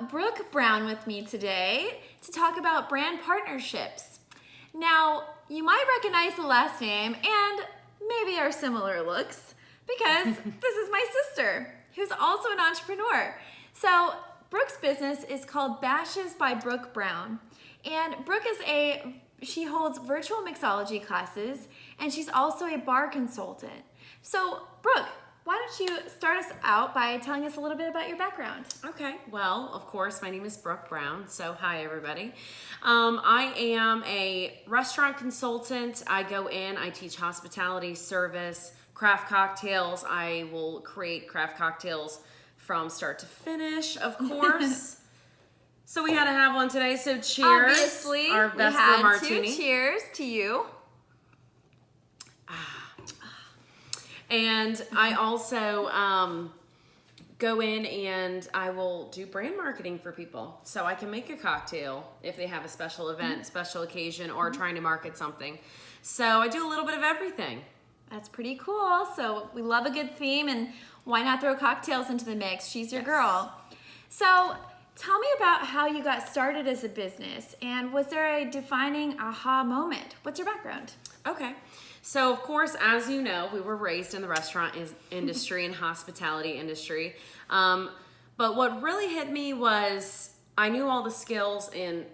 Brooke Brown with me today to talk about brand partnerships. Now, you might recognize the last name and maybe our similar looks because this is my sister, who's also an entrepreneur. So Brooke's business is called Bashes by Brooke Brown. And Brooke she holds virtual mixology classes, and she's also a bar consultant. So Brooke, why don't you start us out by telling us a little bit about your background? Okay, well, of course, my name is Brooke Brown, so hi everybody. I am a restaurant consultant. I go in, I teach hospitality, service, craft cocktails. I will create craft cocktails from start to finish, of course. So we had to have one today, so cheers. Obviously, our we Vesper had martini. to. Cheers to you. And I also go in and I will do brand marketing for people. So I can make a cocktail if they have a special event, special occasion, or trying to market something. So I do a little bit of everything. That's pretty cool. So we love a good theme, and why not throw cocktails into the mix? She's your girl. So tell me about how you got started as a business, and was there a defining aha moment? What's your background? Okay. So, of course, as you know, we were raised in the restaurant industry and hospitality industry. But what really hit me was I knew all the skills and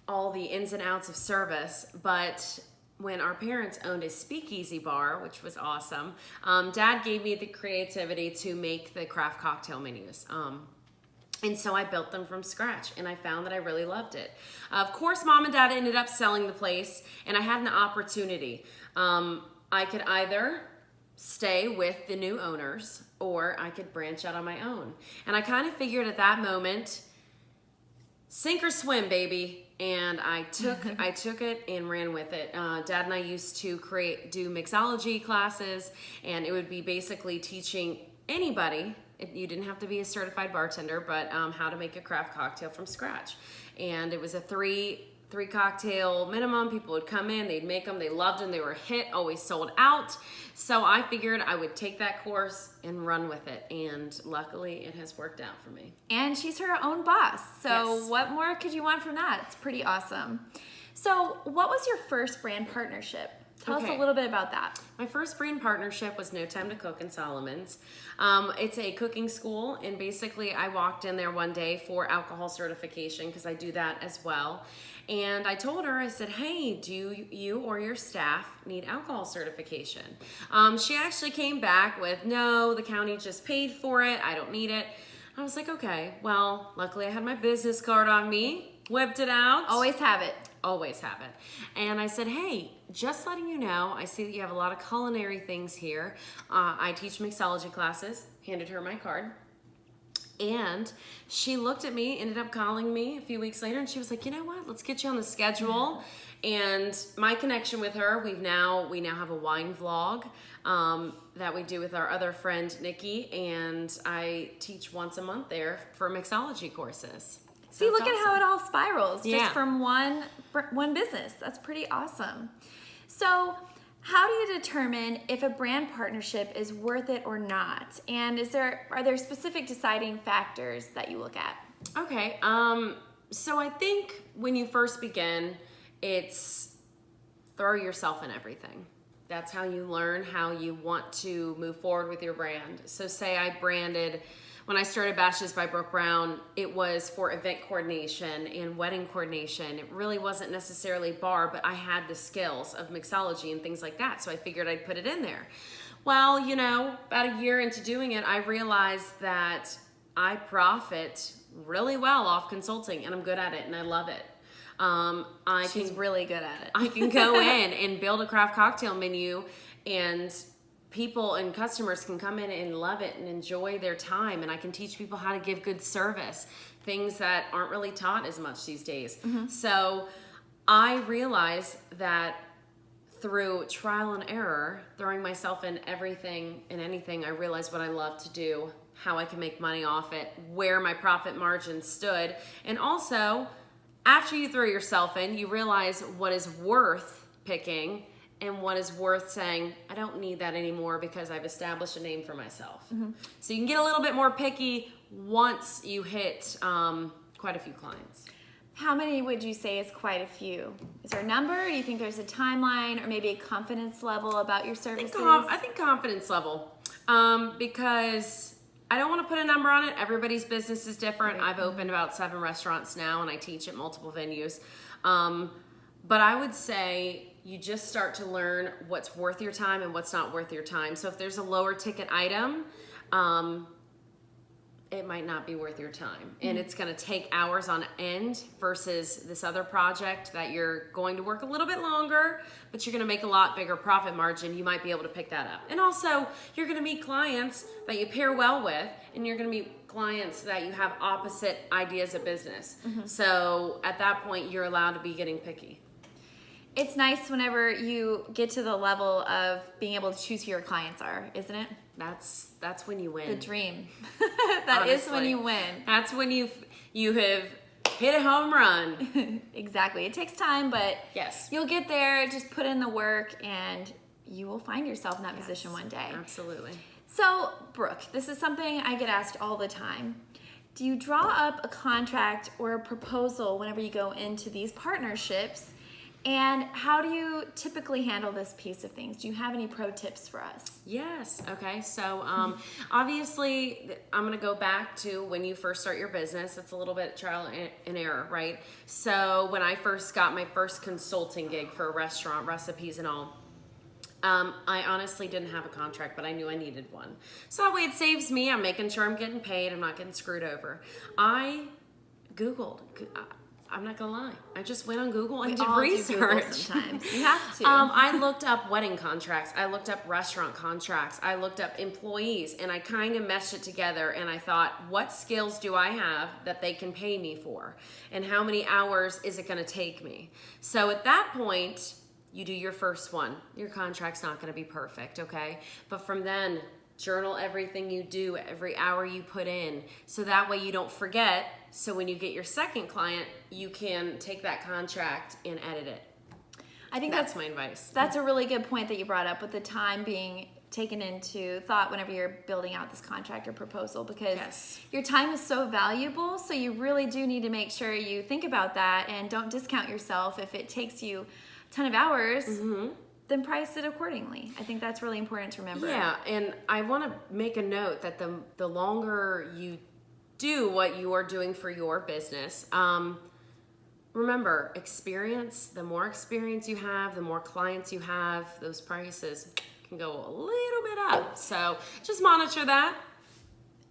all the ins and outs of service, but when our parents owned a speakeasy bar, which was awesome, Dad gave me the creativity to make the craft cocktail menus. And so I built them from scratch, and I found that I really loved it. Of course, Mom and Dad ended up selling the place, and I had an opportunity. I could either stay with the new owners, or I could branch out on my own. And I kind of figured at that moment, sink or swim, baby. And I took it and ran with it. Dad and I used to do mixology classes, and it would be basically teaching anybody. You didn't have to be a certified bartender, but how to make a craft cocktail from scratch. And it was a three cocktail minimum. People would come in, they'd make them, they loved them, they were a hit, always sold out. So I figured I would take that course and run with it, and luckily it has worked out for me. And she's her own boss, so Yes. What more could you want from that? It's pretty awesome. So what was your first brand partnership? Tell us a little bit about that. My first brand partnership was No Time to Cook in Solomon's. It's a cooking school, and basically I walked in there one day for alcohol certification because I do that as well. And I told her, I said, hey, do you or your staff need alcohol certification? She actually came back with, no, the county just paid for it. I don't need it. I was like, okay, well, luckily I had my business card on me, whipped it out. Always have it. Always have it. And I said, hey, just letting you know, I see that you have a lot of culinary things here. I teach mixology classes. Handed her my card. And she looked at me, ended up calling me a few weeks later, and she was like, you know what, let's get you on the schedule. And my connection with her, we now have a wine vlog that we do with our other friend, Nikki, and I teach once a month there for mixology courses. See, look at how it all spirals Yeah. just from one business. That's pretty awesome. So how do you determine if a brand partnership is worth it or not? And are there specific deciding factors that you look at? Okay, so I think when you first begin, it's throw yourself in everything. That's how you learn how you want to move forward with your brand. So say I branded, when I started Bashes by Brooke Brown, it was for event coordination and wedding coordination. It really wasn't necessarily bar, but I had the skills of mixology and things like that, so I figured I'd put it in there. Well, about a year into doing it, I realized that I profit really well off consulting, and I'm good at it, and I love it. She's really good at it. I can go in and build a craft cocktail menu, and people and customers can come in and love it and enjoy their time, and I can teach people how to give good service, things that aren't really taught as much these days. Mm-hmm. So I realized that through trial and error, throwing myself in everything and anything, I realized what I love to do, how I can make money off it, where my profit margin stood, and also after you throw yourself in, you realize what is worth picking and what is worth saying, I don't need that anymore because I've established a name for myself. Mm-hmm. So you can get a little bit more picky once you hit quite a few clients. How many would you say is quite a few? Is there a number? Do you think there's a timeline or maybe a confidence level about your services? I think confidence level, because I don't want to put a number on it. Everybody's business is different. Right. I've opened about 7 restaurants now, and I teach at multiple venues. But I would say you just start to learn what's worth your time and what's not worth your time. So if there's a lower ticket item, it might not be worth your time. And it's going to take hours on end versus this other project that you're going to work a little bit longer, but you're going to make a lot bigger profit margin. You might be able to pick that up. And also, you're going to meet clients that you pair well with, and you're going to meet clients that you have opposite ideas of business. So at that point, you're allowed to be getting picky. It's nice whenever you get to the level of being able to choose who your clients are, isn't it? That's when you win. The dream. That is when you win. That's when you have hit a home run. Exactly. It takes time, but yes, you'll get there. Just put in the work, and you will find yourself in that position one day. Absolutely. So, Brooke, this is something I get asked all the time. Do you draw up a contract or a proposal whenever you go into these partnerships? And how do you typically handle this piece of things? Do you have any pro tips for us? Yes. Okay. So obviously, I'm going to go back to when you first start your business. It's a little bit trial and error, right? So when I first got my first consulting gig for a restaurant, recipes and all, I honestly didn't have a contract, but I knew I needed one. So that way it saves me. I'm making sure I'm getting paid. I'm not getting screwed over. I Googled. I'm not gonna lie. I just went on Google and did research. Sometimes you have to. I looked up wedding contracts. I looked up restaurant contracts. I looked up employees, and I kind of meshed it together. And I thought, what skills do I have that they can pay me for, and how many hours is it gonna take me? So at that point, you do your first one. Your contract's not gonna be perfect, okay? But from then, journal everything you do, every hour you put in, so that way you don't forget. So when you get your second client, you can take that contract and edit it. I think that's my advice. That's a really good point that you brought up, with the time being taken into thought whenever you're building out this contract or proposal, because your time is so valuable. So you really do need to make sure you think about that and don't discount yourself. If it takes you a ton of hours, then price it accordingly. I think that's really important to remember. Yeah, and I want to make a note that the longer you do what you are doing for your business, remember, experience. The more experience you have, the more clients you have, those prices can go a little bit up. So just monitor that.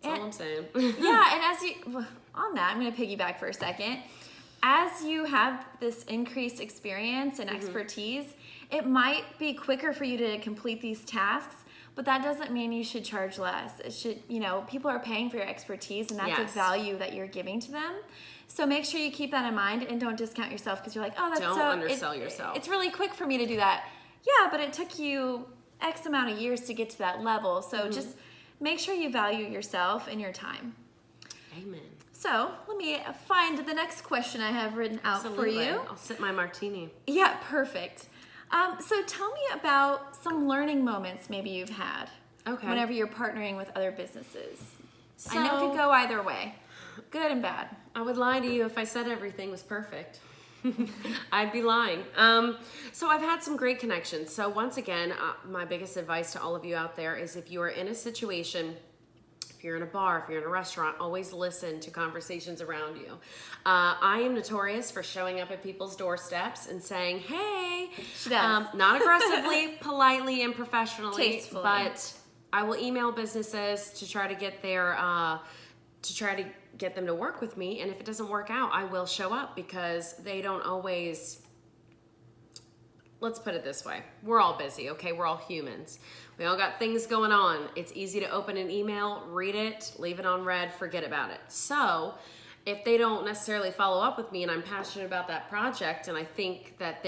That's all I'm saying. Yeah, and as you, on that, I'm going to piggyback for a second. As you have this increased experience and expertise, it might be quicker for you to complete these tasks, but that doesn't mean you should charge less. It should, people are paying for your expertise, and that's a value that you're giving to them. So make sure you keep that in mind and don't discount yourself, because you're like, oh, that's don't undersell yourself. It's really quick for me to do that. Yeah, but it took you X amount of years to get to that level. So just make sure you value yourself and your time. Amen. So let me find the next question I have written out for you. I'll sip my martini. Yeah, perfect. So tell me about some learning moments maybe you've had whenever you're partnering with other businesses. So, I know it could go either way, good and bad. I would lie to you if I said everything was perfect. I'd be lying. So I've had some great connections. So once again, my biggest advice to all of you out there is, if you are in a situation, if you're in a bar, if you're in a restaurant, always listen to conversations around you. I am notorious for showing up at people's doorsteps and saying, hey, not aggressively, politely and professionally, tastefully, but I will email businesses to try to get them to work with me. And if it doesn't work out, I will show up, because they don't always. Let's put it this way. We're all busy, okay? We're all humans. We all got things going on. It's easy to open an email, read it, leave it on read, forget about it. So if they don't necessarily follow up with me and I'm passionate about that project and I think that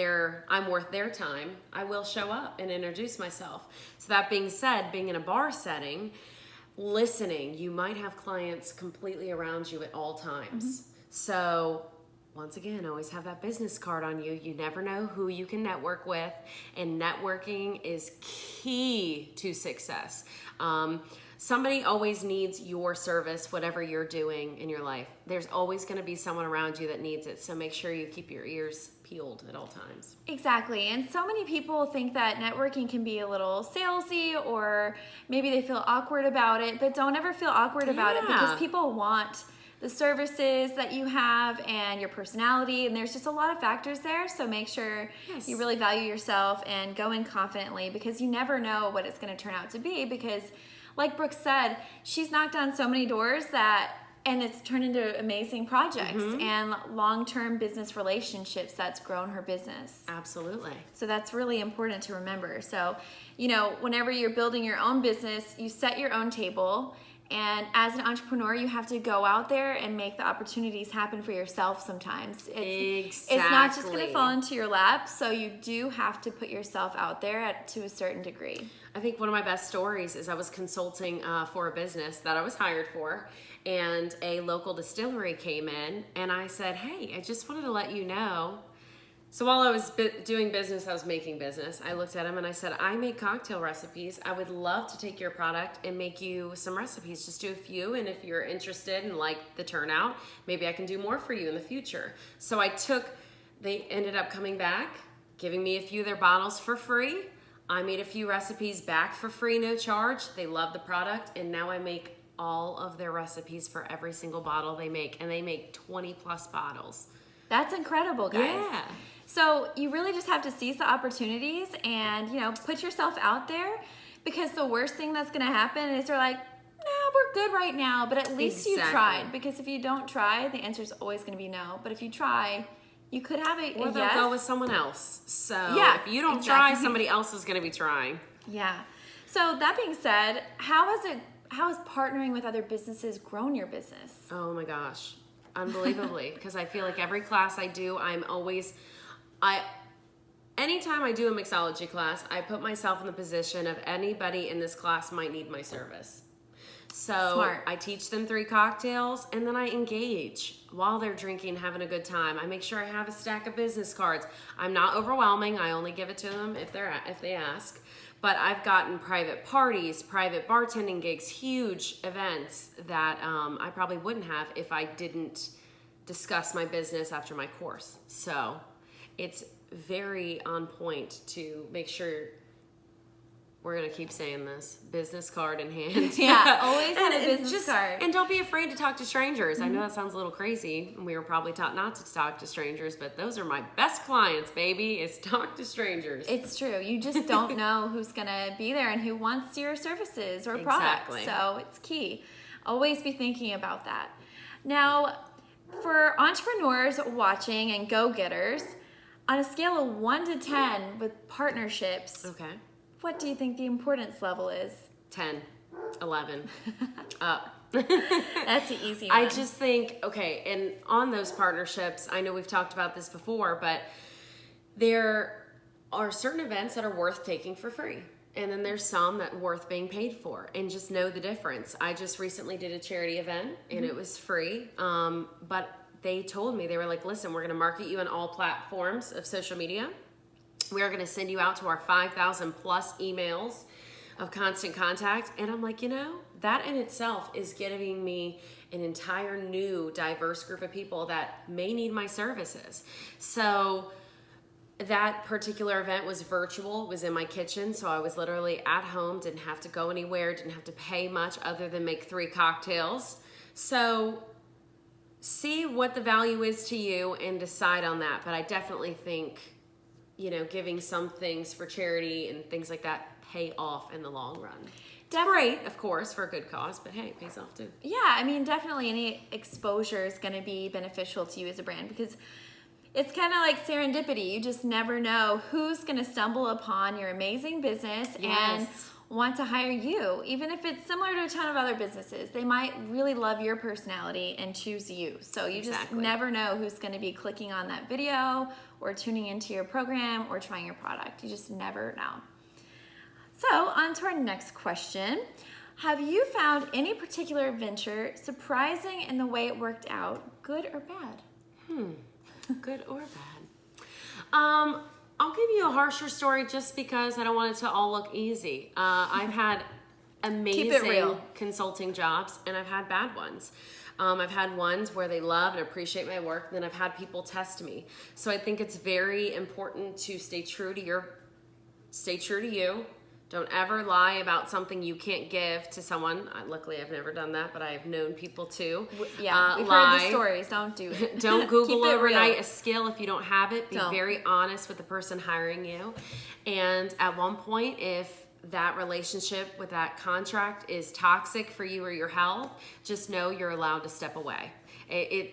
I'm worth their time, I will show up and introduce myself. So that being said, being in a bar setting, listening, you might have clients completely around you at all times. So once again, always have that business card on you. You never know who you can network with, and networking is key to success. somebody always needs your service, whatever you're doing in your life. There's always going to be someone around you that needs it. So make sure you keep your ears peeled at all times. Exactly. And so many people think that networking can be a little salesy, or maybe they feel awkward about it, but don't ever feel awkward about it, because people want the services that you have and your personality, and there's just a lot of factors there. So make sure you really value yourself and go in confidently, because you never know what it's going to turn out to be. Because like Brooke said, she's knocked on so many doors and it's turned into amazing projects and long-term business relationships that's grown her business. Absolutely. So that's really important to remember. So, whenever you're building your own business, you set your own table. And as an entrepreneur, you have to go out there and make the opportunities happen for yourself sometimes. It's not just going to fall into your lap, so you do have to put yourself out there to a certain degree. I think one of my best stories is I was consulting for a business that I was hired for, and a local distillery came in, and I said, hey, I just wanted to let you know. So while I was doing business, I was making business. I looked at him and I said, I make cocktail recipes. I would love to take your product and make you some recipes. Just do a few, and if you're interested and like the turnout, maybe I can do more for you in the future. So they ended up coming back, giving me a few of their bottles for free. I made a few recipes back for free, no charge. They love the product, and now I make all of their recipes for every single bottle they make, and they make 20 plus bottles. That's incredible, guys. Yeah. So you really just have to seize the opportunities and, put yourself out there, because the worst thing that's going to happen is they're like, no, we're good right now, but at least you tried. Because if you don't try, the answer is always going to be no. But if you try, you could have a or they'll yes. go with someone else. So if you don't try, somebody else is going to be trying. Yeah. So that being said, how has partnering with other businesses grown your business? Oh my gosh. Unbelievably. Because I feel like every class I do, anytime I do a mixology class, I put myself in the position of anybody in this class might need my service. So Smart. I teach them 3 cocktails, and then I engage while they're drinking, having a good time. I make sure I have a stack of business cards. I'm not overwhelming. I only give it to them if they ask. But I've gotten private parties, private bartending gigs, huge events that I probably wouldn't have if I didn't discuss my business after my course. So it's very on point to make sure, we're going to keep saying this, business card in hand. Yeah, always have a business card. And don't be afraid to talk to strangers. I know that sounds a little crazy, and we were probably taught not to talk to strangers, but those are my best clients, baby, is talk to strangers. It's true. You just don't know who's going to be there and who wants your services or products. So it's key. Always be thinking about that. Now, for entrepreneurs watching and go-getters, on a scale of 1 to 10 with partnerships, what do you think the importance level is? 10, 11, up. That's the easy one. I just think, and on those partnerships, I know we've talked about this before, but there are certain events that are worth taking for free. And then there's some that are worth being paid for, and just know the difference. I just recently did a charity event, and it was free, but they told me, they were like, listen, we're going to market you on all platforms of social media. We are going to send you out to our 5,000 plus emails of constant contact. And I'm like, that in itself is giving me an entire new diverse group of people that may need my services. So that particular event was virtual, was in my kitchen. So I was literally at home, didn't have to go anywhere, didn't have to pay much other than make 3 cocktails. So see what the value is to you and decide on that. But I definitely think, giving some things for charity and things like that pay off in the long run. Great, of course, for a good cause, but hey, it pays off too. Yeah, definitely any exposure is going to be beneficial to you as a brand, because it's kind of like serendipity. You just never know who's going to stumble upon your amazing business and want to hire you. Even if it's similar to a ton of other businesses, they might really love your personality and choose you. So you just never know who's going to be clicking on that video or tuning into your program or trying your product. You just never know. So on to our next question. Have you found any particular venture surprising in the way it worked out, good or bad? Good or bad? I'll give you a harsher story just because I don't want it to all look easy. I've had amazing consulting jobs, and I've had bad ones. I've had ones where they love and appreciate my work, and then I've had people test me. So I think it's very important to stay true to you. Don't ever lie about something you can't give to someone. Luckily, I've never done that, but I have known people to. Yeah, we've heard the stories. Don't do it. Don't Google overnight a skill if you don't have it. Be very honest with the person hiring you. And at one point, if that relationship with that contract is toxic for you or your health, just know you're allowed to step away.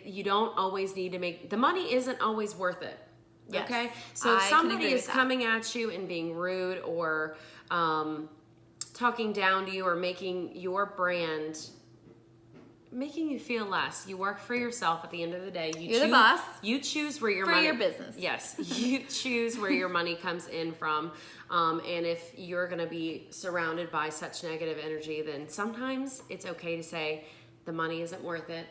You don't always need to the money isn't always worth it. Yes, okay? So if somebody is coming at you and being rude or talking down to you or making your brand, making you feel less. You work for yourself at the end of the day. You're the boss. You choose where your for money... your business. Yes. You choose where your money comes in from. And if you're going to be surrounded by such negative energy, then sometimes it's okay to say, the money isn't worth it.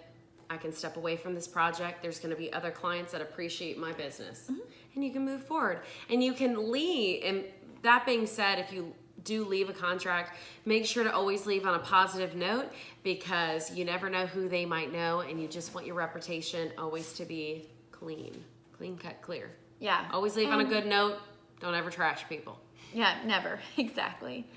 I can step away from this project. There's going to be other clients that appreciate my business. Mm-hmm. And you can move forward. And you can leave. And that being said, if you do leave a contract, make sure to always leave on a positive note, because you never know who they might know, and you just want your reputation always to be clean cut, clear. Yeah. Always leave on a good note. Don't ever trash people. Yeah, never. Exactly.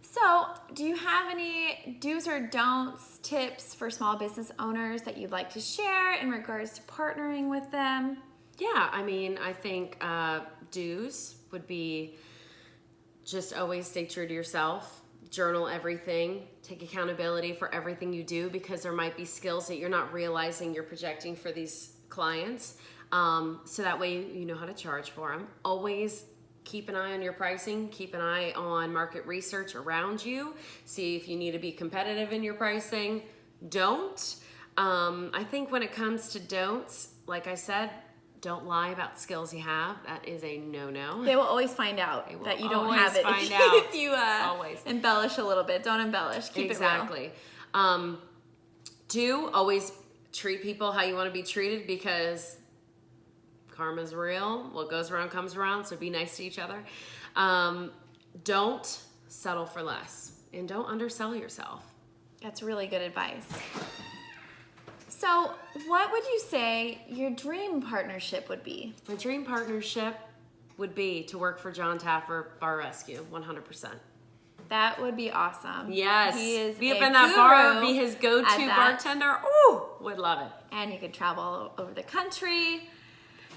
So, do you have any do's or don'ts, tips for small business owners that you'd like to share in regards to partnering with them? Yeah, I mean, I think do's would be just always stay true to yourself, journal everything, take accountability for everything you do, because there might be skills that you're not realizing you're projecting for these clients. So that way you know how to charge for them. Always keep an eye on your pricing, keep an eye on market research around you, see if you need to be competitive in your pricing. Don't. I think when it comes to don'ts, like I said, don't lie about skills you have. That is a no-no. They will always find out that you don't have it if you embellish a little bit. Don't embellish. Keep it real. Do always treat people how you want to be treated, because karma's real. What goes around comes around, so be nice to each other. Don't settle for less, and don't undersell yourself. That's really good advice. So, what would you say your dream partnership would be? My dream partnership would be to work for John Taffer Bar Rescue, 100%. That would be awesome. Yes. He is be up in that bar, be his go-to bartender. Ooh, would love it. And you could travel all over the country.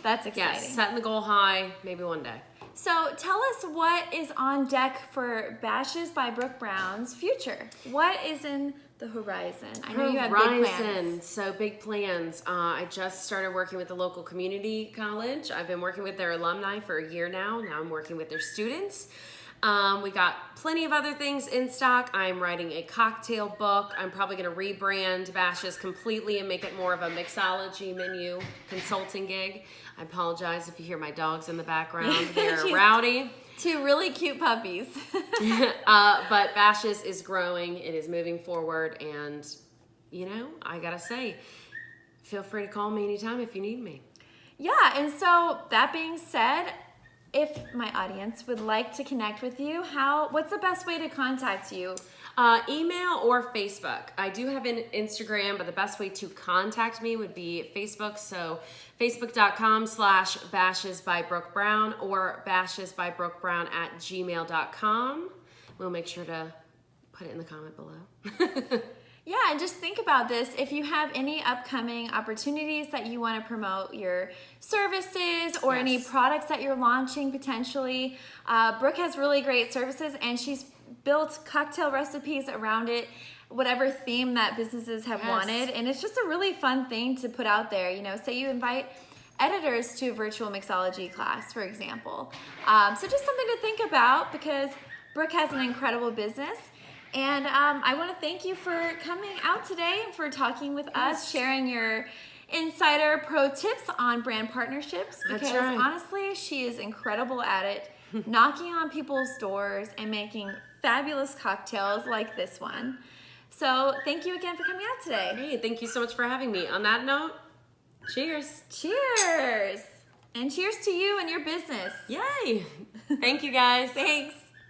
That's exciting. Yes, setting the goal high, maybe one day. So tell us what is on deck for Bashes by Brooke Brown's future. What is in the horizon? I know you have big plans. So big plans. I just started working with the local community college. I've been working with their alumni for a year now. Now I'm working with their students. We got plenty of other things in stock. I'm writing a cocktail book. I'm probably going to rebrand Bashes completely and make it more of a mixology menu consulting gig. I apologize if you hear my dogs in the background. They're rowdy. Two really cute puppies. But Bashes is growing. It is moving forward. And, you know, I got to say, feel free to call me anytime if you need me. Yeah, and so that being said, if my audience would like to connect with you, what's the best way to contact you? Email or Facebook. I do have an Instagram, but the best way to contact me would be Facebook. So facebook.com/Bashes by Brooke Brown or bashesbybrookeBrown@gmail.com. We'll make sure to put it in the comment below. Yeah, and just think about this. If you have any upcoming opportunities that you want to promote your services or any products that you're launching potentially, Brooke has really great services, and she's built cocktail recipes around it, whatever theme that businesses have wanted. And it's just a really fun thing to put out there. You know, say you invite editors to a virtual mixology class, for example. So just something to think about, because Brooke has an incredible business. And I want to thank you for coming out today and for talking with us, sharing your insider pro tips on brand partnerships, because honestly, she is incredible at it, knocking on people's doors and making fabulous cocktails like this one. So thank you again for coming out today. Hey, thank you so much for having me. On that note, cheers. Cheers. And cheers to you and your business. Yay. Thank you, guys. Thanks.